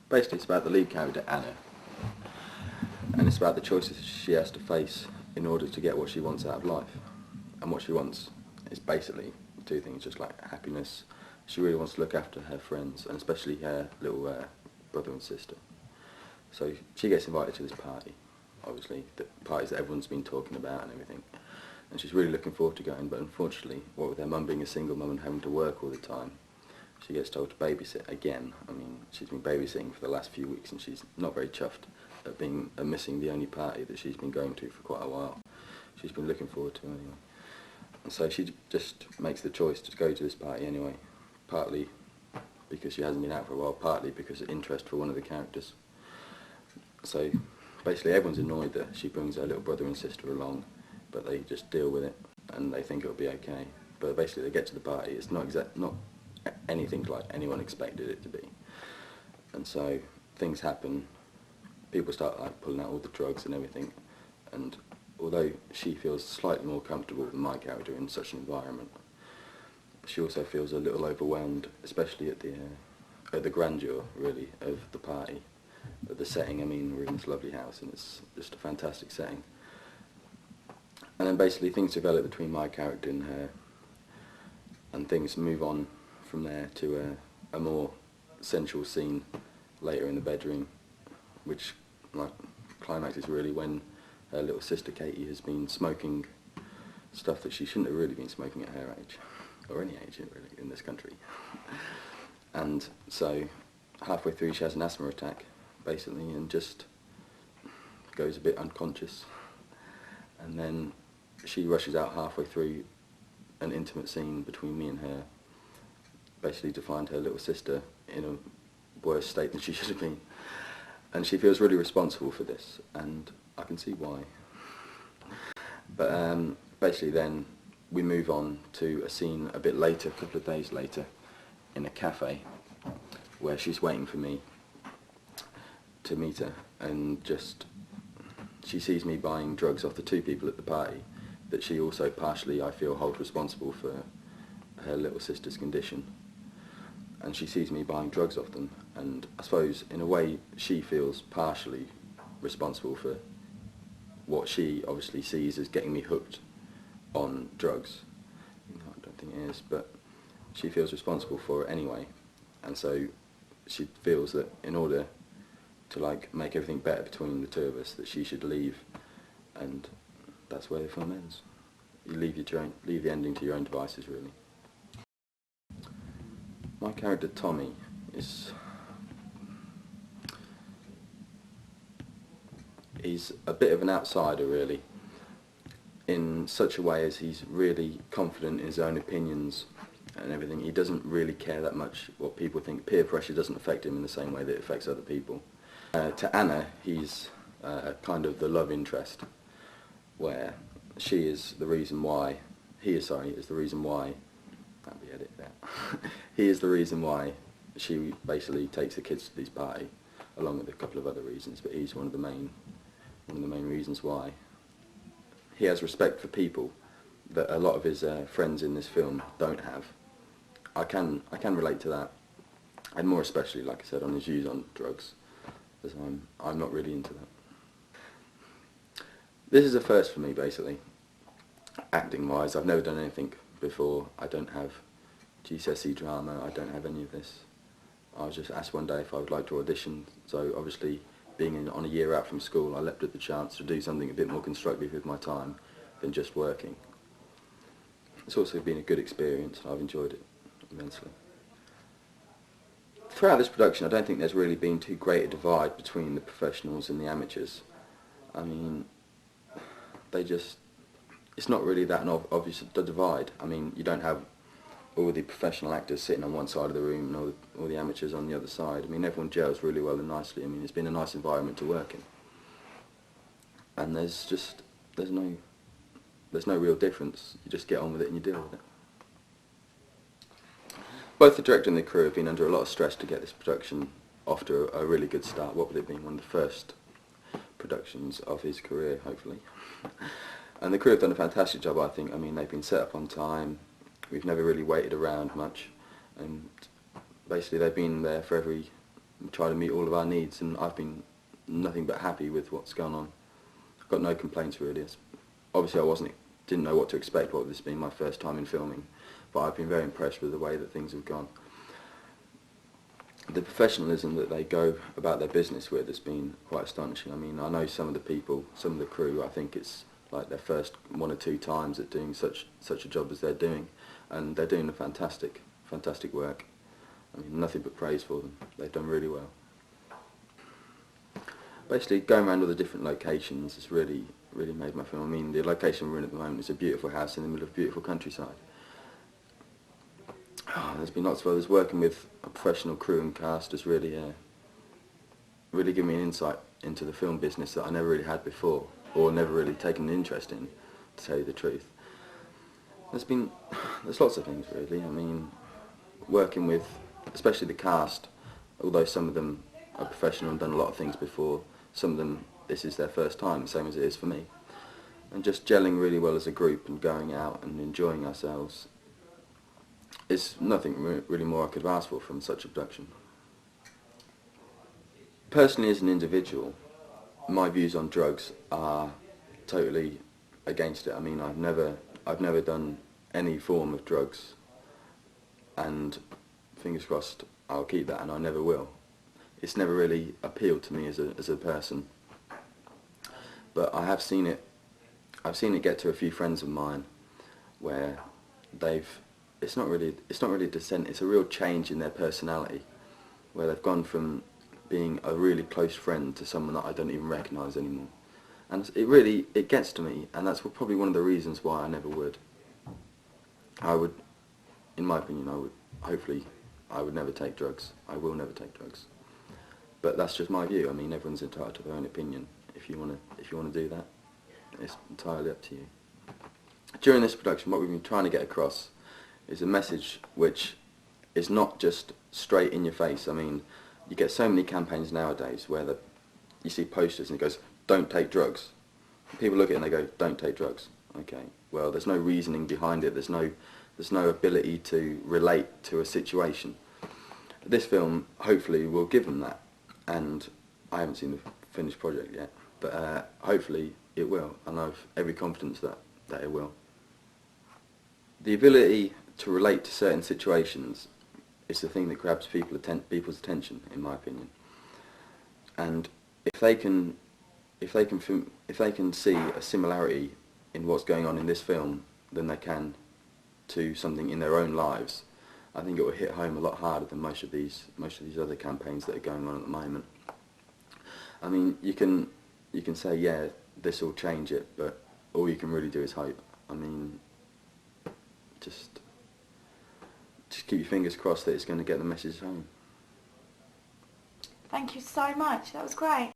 Basically it's about the lead character, Anna, and it's about the choices she has to face in order to get what she wants out of life. And what she wants is basically two things, just like happiness. She really wants to look after her friends, and especially her little brother and sister. So she gets invited to this party, obviously, the parties that everyone's been talking about and everything. And she's really looking forward to going, but unfortunately, what with her mum being a single mum and having to work all the time, she gets told to babysit again. I mean, she's been babysitting for the last few weeks and she's not very chuffed at missing the only party that she's been going to for quite a while. She's been looking forward to anyway. And so she just makes the choice to go to this party anyway, partly because she hasn't been out for a while, partly because of interest for one of the characters. So basically everyone's annoyed that she brings her little brother and sister along, but they just deal with it and they think it'll be okay. But basically they get to the party, it's not anything like anyone expected it to be. And so things happen, people start like pulling out all the drugs and everything, and although she feels slightly more comfortable than my character in such an environment, she also feels a little overwhelmed, especially at the grandeur, really, of the party. The setting, I mean, we're in this lovely house and it's just a fantastic setting. And then basically things develop between my character and her, and things move on from there to a more sensual scene later in the bedroom, which like climaxes really when her little sister Katie has been smoking stuff that she shouldn't have really been smoking at her age, or any age really, in this country. And so halfway through she has an asthma attack, basically, and just goes a bit unconscious. And then she rushes out halfway through an intimate scene between me and her, basically to find her little sister in a worse state than she should have been. And she feels really responsible for this, and I can see why. But basically then we move on to a scene a bit later, a couple of days later, in a cafe, where she's waiting for me to meet her, and just she sees me buying drugs off the two people at the party that she also partially, I feel, holds responsible for her little sister's condition. And she sees me buying drugs off them, and I suppose in a way she feels partially responsible for what she obviously sees as getting me hooked on drugs. No, I don't think it is, but she feels responsible for it anyway, and so she feels that in order to like make everything better between the two of us, that she should leave, and that's where the film ends. You leave the ending to your own devices, really. My character Tommy he's a bit of an outsider, really, in such a way as he's really confident in his own opinions and everything. He doesn't really care that much what people think. Peer pressure doesn't affect him in the same way that it affects other people. To Anna, he's kind of the love interest, where she is the reason why, is the reason why, that'd be edit there. He is the reason why she basically takes the kids to this party, along with a couple of other reasons, but he's one of the main reasons why. He has respect for people that a lot of his friends in this film don't have. I can relate to that, and more especially, like I said, on his views on drugs, as I'm not really into that. This is a first for me, basically, acting wise. I've never done anything before. I don't have GCSE drama, I don't have any of this. I was just asked one day if I would like to audition, so obviously being on a year out from school, I leapt at the chance to do something a bit more constructive with my time than just working. It's also been a good experience, I've enjoyed it immensely. Throughout this production, I don't think there's really been too great a divide between the professionals and the amateurs. I mean, it's not really that obvious a divide. I mean, you don't have all the professional actors sitting on one side of the room and all the amateurs on the other side. I mean, everyone gels really well and nicely. I mean, it's been a nice environment to work in. And there's no real difference. You just get on with it and you deal with it. Both the director and the crew have been under a lot of stress to get this production off to a really good start. What with it being one of the first productions of his career, hopefully. And the crew have done a fantastic job, I think. I mean, they've been set up on time. We've never really waited around much, and basically they've been there for every We try to meet all of our needs, and I've been nothing but happy with what's gone on. I've got no complaints really. Obviously didn't know what to expect, what this being my first time in filming, but I've been very impressed with the way that things have gone. The professionalism that they go about their business with has been quite astonishing. I mean, I know some of the people, some of the crew, I think it's like their first 1 or 2 times at doing such a job as they're doing, and they're doing a fantastic work. I mean, nothing but praise for them. They've done really well. Basically, going around all the different locations has really made my film. I mean, the location we're in at the moment is a beautiful house in the middle of beautiful countryside. There's been lots of others. Working with a professional crew and cast has really given me an insight into the film business that I never really had before, or never really taken an interest in, to tell you the truth. There's lots of things really. I mean, working with, especially the cast, although some of them are professional and done a lot of things before, some of them this is their first time, same as it is for me. And just gelling really well as a group and going out and enjoying ourselves is nothing really more I could have asked for from such a production. Personally, as an individual, my views on drugs are totally against it. I mean, I've never done any form of drugs, and fingers crossed I'll keep that, and I never will. It's never really appealed to me as a person, but I have seen it. I've seen it get to a few friends of mine where it's not really dissent, it's a real change in their personality, where they've gone from being a really close friend to someone that I don't even recognise anymore. And it gets to me, and that's probably one of the reasons why I never would. In my opinion, hopefully I would never take drugs. I will never take drugs. But that's just my view. I mean, everyone's entitled to their own opinion. If you want to do that, it's entirely up to you. During this production, what we've been trying to get across is a message which is not just straight in your face. I mean, you get so many campaigns nowadays where you see posters and it goes, "Don't take drugs." People look at it and they go, "Don't take drugs." Okay, well, there's no reasoning behind it. There's no ability to relate to a situation. This film hopefully will give them that, and I haven't seen the finished project yet, but hopefully it will, and I've every confidence that it will. The ability to relate to certain situations is the thing that grabs people's attention, in my opinion. And if they can see a similarity in what's going on in this film than they can to something in their own lives, I think it will hit home a lot harder than most of these other campaigns that are going on at the moment. I mean, you can say, yeah, this will change it, but all you can really do is hope. I mean, just keep your fingers crossed that it's going to get the message home. Thank you so much. That was great.